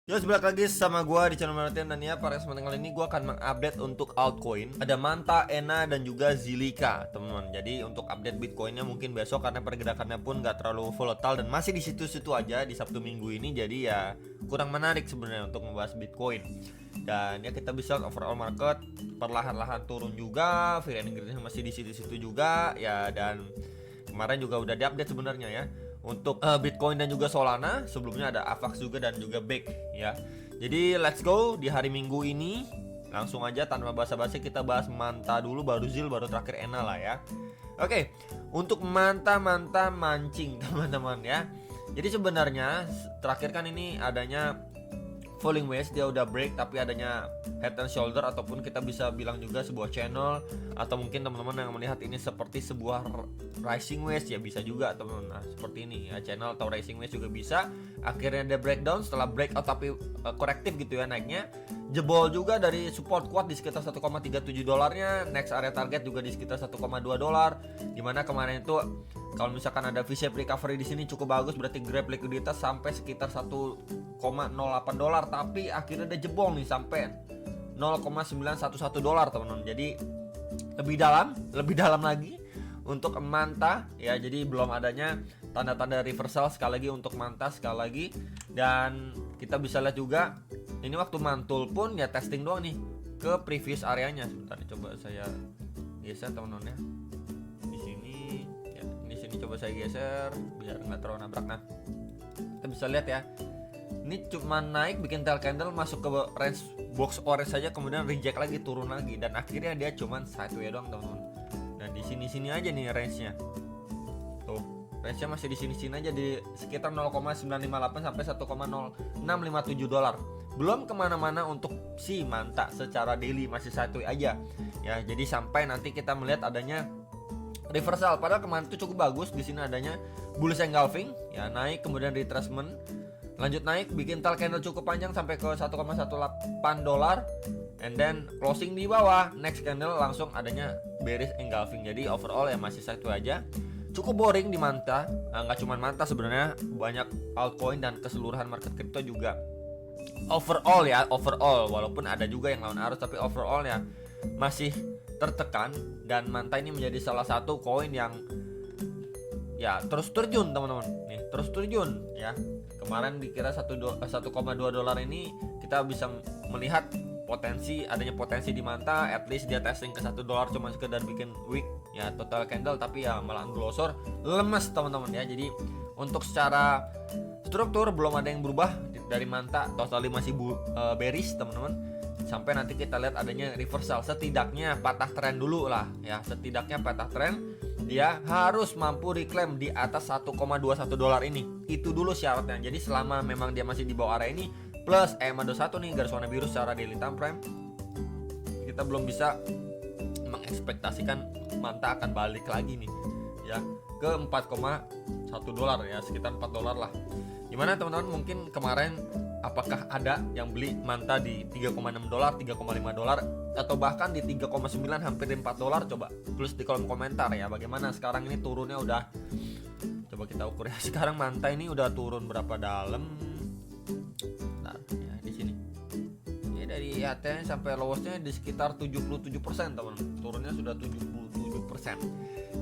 Yo, balik lagi sama gua di channel Martin. Dan ya, para kesempatan kali ini gua akan mengupdate untuk altcoin. Ada Manta, Ena, dan juga Zilliqa, teman-teman. Jadi untuk update Bitcoinnya mungkin besok karena pergerakannya pun gak terlalu volatile dan masih di situ-situ aja di Sabtu Minggu ini. Jadi ya kurang menarik sebenarnya untuk membahas Bitcoin. Dan ya kita bisa overall market perlahan-lahan turun juga, fear and greed masih di situ-situ juga ya. Dan kemarin juga udah diupdate sebenarnya ya untuk Bitcoin dan juga Solana. Sebelumnya ada Avax juga dan juga BEC ya. Jadi let's go di hari Minggu ini. Langsung aja tanpa basa-basi kita bahas Manta dulu, baru Zil, baru terakhir Ena lah ya. Oke, untuk Manta mancing teman-teman ya. Jadi sebenarnya terakhir kan ini adanya falling wedge, dia udah break tapi adanya head and shoulder, ataupun kita bisa bilang juga sebuah channel, atau mungkin teman-teman yang melihat ini seperti sebuah rising wedge ya bisa juga teman-teman. Nah, seperti ini ya, channel atau rising wedge juga bisa. Akhirnya dia breakdown setelah breakout tapi korektif gitu ya naiknya. Jebol juga dari support kuat di sekitar 1,37 dolarnya, next area target juga di sekitar 1,2 dolar. Dimana kemarin itu kalau misalkan ada V-shape recovery di sini cukup bagus, berarti grab likuiditas sampai sekitar 1,08 dolar, tapi akhirnya dia jebol nih sampai 0,911 dolar teman-teman. Jadi lebih dalam lagi untuk Manta ya. Jadi belum adanya tanda-tanda reversal sekali lagi untuk Manta sekali lagi. Dan kita bisa lihat juga ini waktu mantul pun ya testing doang nih ke previous areanya. Sebentar nih, coba saya geser teman-teman ya. Di sini ya, di sini coba saya geser biar nggak terlalu nabrak. Nah, kita bisa lihat ya, ini cuma naik bikin tail candle masuk ke range box orange saja, kemudian reject lagi, turun lagi, dan akhirnya dia cuma sideways doang teman-teman. Dan di sini aja nih range-nya. Tuh, range-nya masih di sini aja di sekitar 0,958 sampai 1,0657 dolar. Belum kemana-mana untuk si Manta, secara daily masih sideways aja. Ya, jadi sampai nanti kita melihat adanya reversal. Padahal kemarin itu cukup bagus, di sini adanya bullish engulfing ya, naik kemudian retracement, lanjut naik bikin tail candle cukup panjang sampai ke 1,18 dolar, and then closing di bawah, next candle langsung adanya bearish engulfing. Jadi overall ya masih sideways aja. Cukup boring di Manta. Nggak cuma Manta sebenarnya, banyak altcoin dan keseluruhan market crypto juga overall walaupun ada juga yang lawan arus, tapi overall ya masih tertekan. Dan Manta ini menjadi salah satu koin yang ya terus terjun teman-teman. Nih, terus terjun ya. Kemarin dikira 1,2 dolar, ini kita bisa melihat adanya potensi di Manta. At least dia testing ke 1 dolar cuma sekedar bikin wick ya, total candle, tapi ya malah glosor lemes teman-teman ya. Jadi untuk secara struktur belum ada yang berubah dari Manta, totally masih bearish teman-teman. Sampai nanti kita lihat adanya reversal, setidaknya patah tren dulu lah ya. Setidaknya patah tren, dia harus mampu reclaim di atas 1,21 dolar ini. Itu dulu syaratnya. Jadi selama memang dia masih di bawah area ini plus EMA21 nih, garis warna biru secara daily time frame, kita belum bisa mengekspektasikan Manta akan balik lagi nih ya ke 4,1 dolar ya, sekitar 4 dolar lah. Gimana teman-teman, mungkin kemarin apakah ada yang beli Manta di 3,6 dolar, 3,5 dolar, atau bahkan di 3,9 hampir 4 dolar? Coba tulis di kolom komentar ya. Bagaimana sekarang ini turunnya udah, coba kita ukur ya. Sekarang Manta ini udah turun berapa dalam? Nah, ya di sini. Ini dari HT sampai lowestnya di sekitar 77% teman. Turunnya sudah 77%.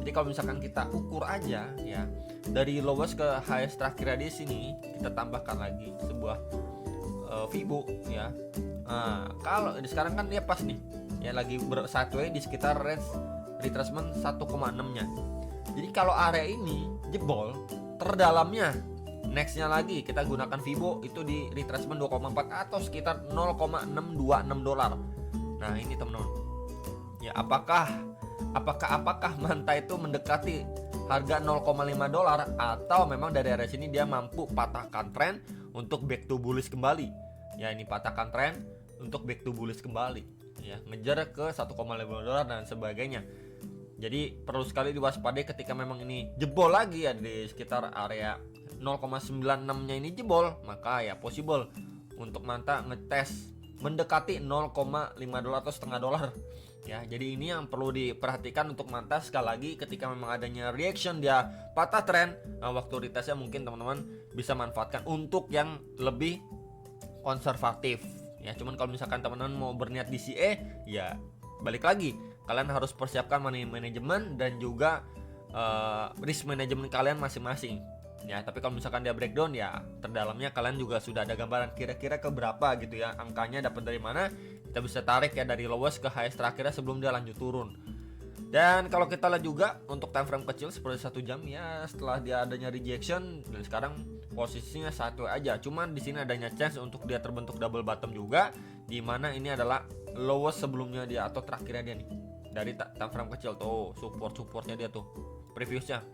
Jadi kalau misalkan kita ukur aja ya, dari lowest ke highest terakhir di sini, kita tambahkan lagi sebuah Fibo ya. Kalau sekarang kan dia pas nih ya, lagi sideways di sekitar range retracement 1,6-nya. Jadi kalau area ini jebol terdalamnya, nextnya lagi kita gunakan Fibo itu di retracement 2,4 atau sekitar 0,626 dolar. Nah ini teman-teman ya, apakah Manta itu mendekati harga 0,5 dolar, atau memang dari area sini dia mampu patahkan tren untuk back to bullish kembali ya. Ini patahkan tren untuk back to bullish kembali ya, ngejar ke 1,5 dolar dan sebagainya. Jadi perlu sekali diwaspadai ketika memang ini jebol lagi ya di sekitar area 0,96-nya ini jebol, maka ya possible untuk Manta ngetes mendekati 0,5 dolar atau setengah dolar ya. Jadi ini yang perlu diperhatikan untuk Manta. Sekali lagi, ketika memang adanya reaction dia patah tren, waktu retestnya mungkin teman-teman bisa manfaatkan untuk yang lebih konservatif ya. Cuman kalau misalkan teman-teman mau berniat di CA ya balik lagi, kalian harus persiapkan money management dan juga risk management kalian masing-masing ya. Tapi kalau misalkan dia breakdown ya terdalamnya kalian juga sudah ada gambaran kira-kira ke berapa gitu ya, angkanya dapat dari mana, kita bisa tarik ya dari lowest ke highest terakhirnya sebelum dia lanjut turun. Dan kalau kita lihat juga untuk time frame kecil seperti 1 jam ya, setelah dia adanya rejection dan sekarang posisinya satu aja. Cuman di sini adanya chance untuk dia terbentuk double bottom juga, di mana ini adalah lowest sebelumnya dia atau terakhirnya dia nih. Dari time frame kecil tuh supportnya dia tuh previousnya.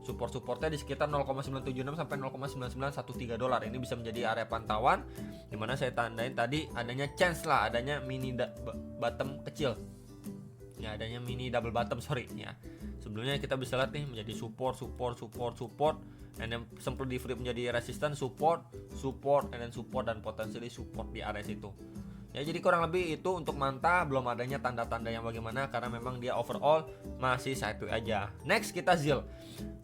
Supportnya di sekitar 0,976 sampai 0,9913 dolar. Ini bisa menjadi area pantauan di mana saya tandain tadi adanya chance lah, adanya mini bottom kecil. Ya, adanya mini double bottom ya. Sebelumnya kita bisa lihat nih menjadi support and then sempat di flip menjadi resistance, support and then support dan potentially support di area situ. Ya, jadi kurang lebih itu untuk Manta, belum adanya tanda-tanda yang bagaimana karena memang dia overall masih sideways aja. Next kita ZIL.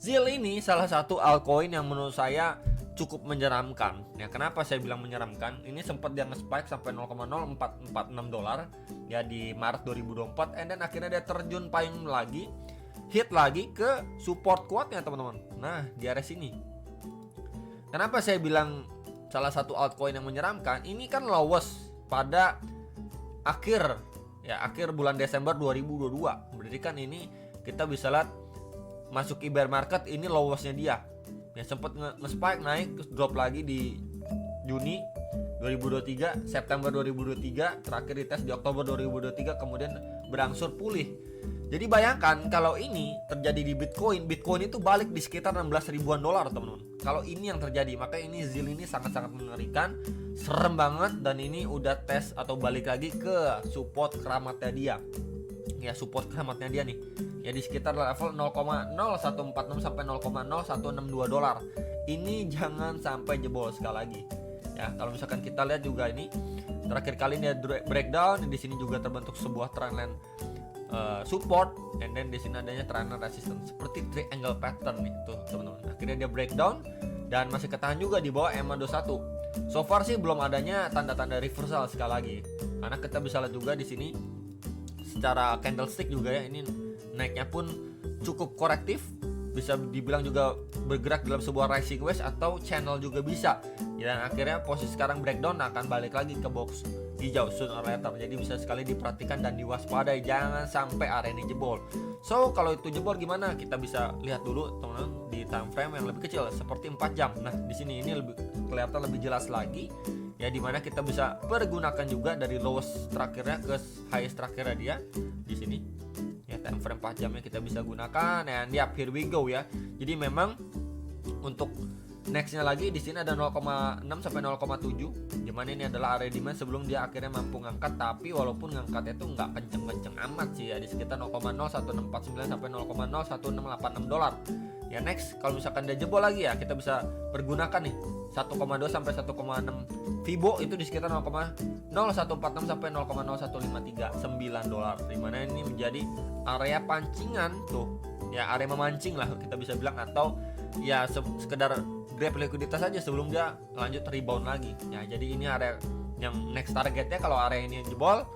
ZIL ini salah satu altcoin yang menurut saya cukup menyeramkan. Ya, kenapa saya bilang menyeramkan? Ini sempat dia nge-spike sampai 0,0446 dolar ya di Maret 2024 and then akhirnya dia terjun payung lagi, hit lagi ke support kuatnya teman-teman. Nah, di area sini. Kenapa saya bilang salah satu altcoin yang menyeramkan? Ini kan lowest pada akhir bulan Desember 2022. Berarti kan ini kita bisa lihat masuk bear market, ini lowestnya dia. Ya, sempat nge-spike naik terus drop lagi di Juni 2023, September 2023, terakhir dites di Oktober 2023, kemudian berangsur pulih. Jadi bayangkan kalau ini terjadi di Bitcoin itu balik di sekitar 16 ribuan dolar teman-teman. Kalau ini yang terjadi, maka ini ZIL ini sangat-sangat mengerikan, serem banget, dan ini udah tes atau balik lagi ke support keramatnya dia. Ya, support keramatnya dia nih. Ya di sekitar level 0,0146 sampai 0,0162 dolar. Ini jangan sampai jebol sekali lagi. Ya, kalau misalkan kita lihat juga ini terakhir kali dia breakdown, di sini juga terbentuk sebuah trendline support, and then di sini adanya trendline resistance seperti triangle pattern nih tuh teman-teman. Akhirnya dia breakdown dan masih ketahan juga di bawah EMA21. So far sih belum adanya tanda-tanda reversal sekali lagi. Karena kita bisa lihat juga di sini secara candlestick juga ya, ini naiknya pun cukup korektif, bisa dibilang juga bergerak dalam sebuah rising wedge atau channel juga bisa. Dan akhirnya posisi sekarang breakdown akan balik lagi ke box hijau sooner or later. Jadi bisa sekali diperhatikan dan diwaspadai, jangan sampai area ini jebol. So kalau itu jebol gimana? Kita bisa lihat dulu teman-teman di time frame yang lebih kecil seperti 4 jam. Nah, di sini ini lebih kelihatan lebih jelas lagi ya, dimana kita bisa pergunakan juga dari lowest terakhirnya ke highest terakhirnya dia di sini. Ya, time frame 4 jamnya kita bisa gunakan, and yap, here we go ya. Jadi memang untuk nextnya lagi di sini ada 0,6 sampai 0,7. Dimana ini adalah area demand sebelum dia akhirnya mampu ngangkat, tapi walaupun ngangkatnya itu nggak kenceng-kenceng amat sih ya, di sekitar 0,01649 sampai 0,01686 dolar. Ya next, kalau misalkan dia jebol lagi ya kita bisa pergunakan nih 1,2 sampai 1,6 Fibo itu di sekitar 0,0146 sampai 0,01539 dolar. Dimana ini menjadi area pancingan tuh ya, area memancing lah kita bisa bilang, atau ya sekedar grab likuiditas saja sebelum dia lanjut rebound lagi ya. Jadi ini area yang next targetnya. Kalau area ini jebol,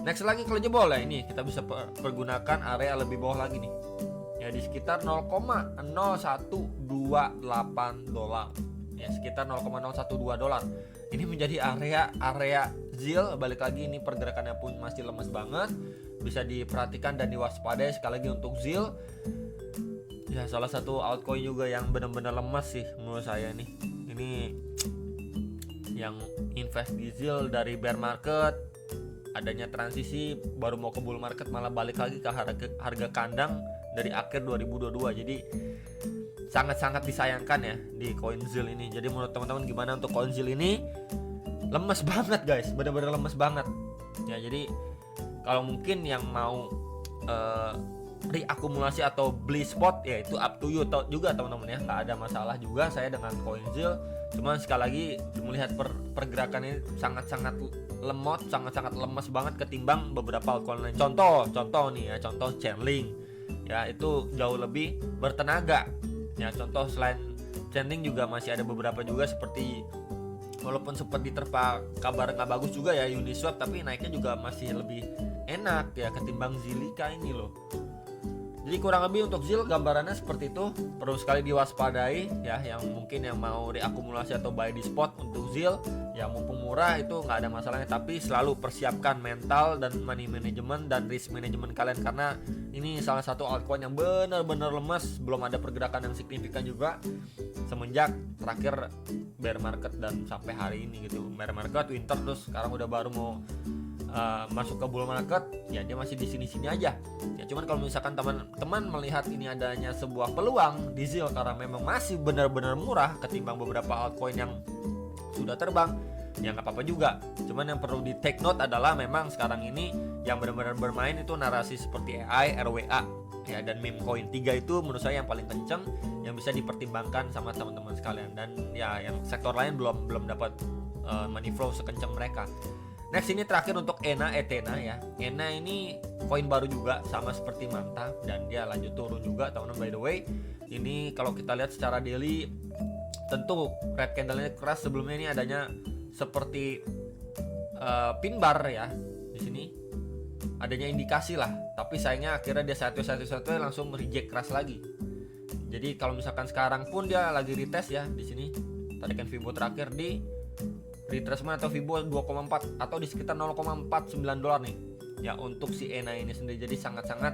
next lagi kalau jebol ya ini kita bisa pergunakan area lebih bawah lagi nih ya, di sekitar 0,0128 dolar ya, sekitar 0,012 dolar. Ini menjadi area ZIL. Balik lagi ini pergerakannya pun masih lemes banget, bisa diperhatikan dan diwaspadai sekali lagi untuk ZIL. Ya, salah satu altcoin juga yang benar-benar lemas sih menurut saya nih. Ini yang invest di ZIL dari bear market, adanya transisi baru mau ke bull market, malah balik lagi ke harga kandang dari akhir 2022. Jadi sangat-sangat disayangkan ya di koin ZIL ini. Jadi menurut teman-teman gimana untuk koin ZIL ini? Lemes banget guys, benar-benar lemes banget. Ya, jadi kalau mungkin yang mau reakumulasi atau beli spot ya itu up to you juga teman-teman ya, nggak ada masalah juga saya dengan koin ZIL. Cuma sekali lagi melihat pergerakan ini sangat-sangat lemot, sangat-sangat lemes banget ketimbang beberapa altcoin lain. Contoh nih ya, contoh Chainlink ya, itu jauh lebih bertenaga ya. Contoh selain Chainlink juga masih ada beberapa juga seperti walaupun sempat diterpa kabar nggak bagus juga ya Uniswap, tapi naiknya juga masih lebih enak ya ketimbang Zilliqa ini loh. Jadi kurang lebih untuk ZIL gambarannya seperti itu, perlu sekali diwaspadai ya, yang mungkin yang mau reakumulasi atau buy di spot untuk ZIL ya, mumpung murah itu nggak ada masalahnya, tapi selalu persiapkan mental dan money management dan risk management kalian, karena ini salah satu altcoin yang benar-benar lemas, belum ada pergerakan yang signifikan juga semenjak terakhir bear market dan sampai hari ini gitu. Bear market, winter, terus sekarang udah baru mau masuk ke bull market ya, dia masih di sini-sini aja ya. Cuman kalau misalkan teman-teman melihat ini adanya sebuah peluang di ZIL karena memang masih benar-benar murah ketimbang beberapa altcoin yang sudah terbang, ya nggak apa-apa juga. Cuman yang perlu di take note adalah memang sekarang ini yang benar-benar bermain itu narasi seperti AI, RWA ya, dan meme coin. 3 itu menurut saya yang paling kenceng, yang bisa dipertimbangkan sama teman-teman sekalian. Dan ya yang sektor lain belum dapat money flow sekencang mereka. Next ini terakhir untuk Ethena ya. Ethena ini koin baru juga sama seperti Manta, dan dia lanjut turun juga teman-teman. By the way, ini kalau kita lihat secara daily, tentu red candle-nya keras. Sebelumnya ini adanya seperti pin bar ya. Di sini adanya indikasi lah, tapi sayangnya akhirnya dia satu langsung reject keras lagi. Jadi kalau misalkan sekarang pun dia lagi retest ya di sini. Tarikan Fibo terakhir di retracement atau Fibo 2,4 atau di sekitar 0,49 dolar nih ya untuk si Ethena ini sendiri. Jadi sangat-sangat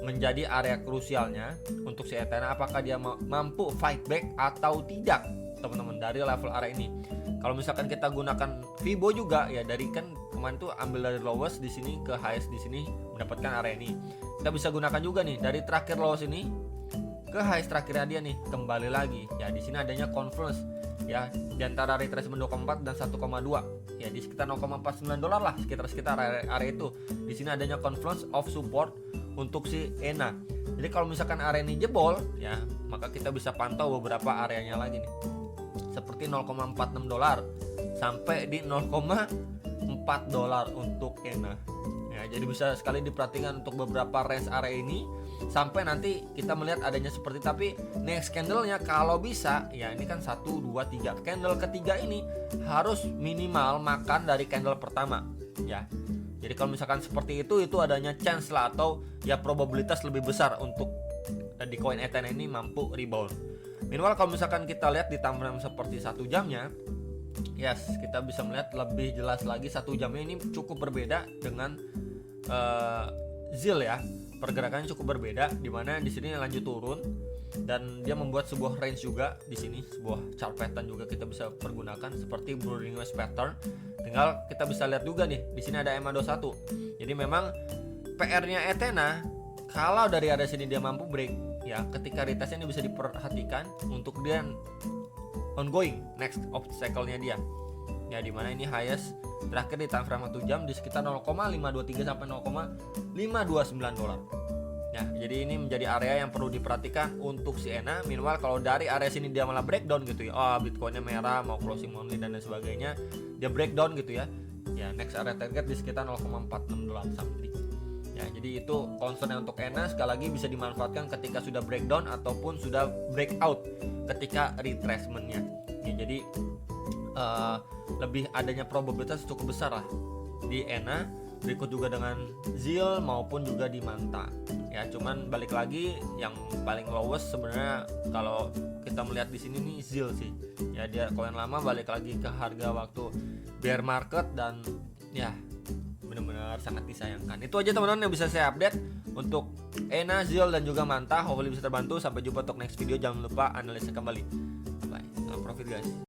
menjadi area krusialnya untuk si Ethena, apakah dia mampu fight back atau tidak teman-teman dari level area ini. Kalau misalkan kita gunakan Fibo juga ya, dari kan kemarin tuh ambil dari lowest di sini ke highest di sini mendapatkan area ini. Kita bisa gunakan juga nih dari terakhir lowest ini ke highest terakhirnya dia nih, kembali lagi ya. Di sini adanya confluence ya di antara retracement 2,4 dan 1,2 ya, di sekitar 0,49 dolar lah, sekitar area itu. Di sini adanya confluence of support untuk si Ethena. Jadi kalau misalkan area ini jebol ya, maka kita bisa pantau beberapa areanya lagi nih, seperti 0,46 dolar sampai di 0,4 dolar untuk Ethena ya. Jadi bisa sekali diperhatikan untuk beberapa range area ini sampai nanti kita melihat adanya seperti, tapi next candle-nya kalau bisa ya, ini kan 1, 2, 3 candle ketiga ini harus minimal makan dari candle pertama ya. Jadi kalau misalkan seperti itu adanya chance lah, atau ya probabilitas lebih besar untuk di koin Ethena ini mampu rebound. Minimal kalau misalkan kita lihat di time frame seperti 1 jamnya, yes, kita bisa melihat lebih jelas lagi 1 jamnya ini cukup berbeda dengan ZIL ya. Pergerakannya cukup berbeda, dimana di sini lanjut turun dan dia membuat sebuah range juga di sini, sebuah chart pattern juga kita bisa pergunakan seperti Brooding West pattern. Tinggal kita bisa lihat juga nih, di sini ada EMA21. Jadi memang PR-nya Ethena kalau dari area sini dia mampu break ya, ketika retestnya ini bisa diperhatikan untuk dia ongoing next obstacle-nya dia. Ya dimana ini highest terakhir di time frame 1 jam di sekitar 0,523 sampai 0,529 dolar. Ya, jadi ini menjadi area yang perlu diperhatikan untuk si Ethena. Minimal kalau dari area sini dia malah breakdown gitu ya, oh Bitcoinnya merah mau closing monthly dan lain sebagainya, dia breakdown gitu ya. Ya next area target di sekitar 0,46 dolar something. Ya, jadi itu concern untuk Ethena. Sekali lagi bisa dimanfaatkan ketika sudah breakdown ataupun sudah breakout ketika retracementnya. Ya, jadi lebih adanya probabilitas cukup besar lah di Ethena, berikut juga dengan ZIL maupun juga di Manta ya. Cuman balik lagi yang paling lowest sebenarnya kalau kita melihat di sini nih ZIL sih ya, dia koin lama balik lagi ke harga waktu bear market, dan ya benar-benar sangat disayangkan. Itu aja teman-teman yang bisa saya update untuk Ethena, ZIL dan juga Manta. Hopefully bisa terbantu. Sampai jumpa untuk next video. Jangan lupa analisa kembali. Bye, selamat profit guys.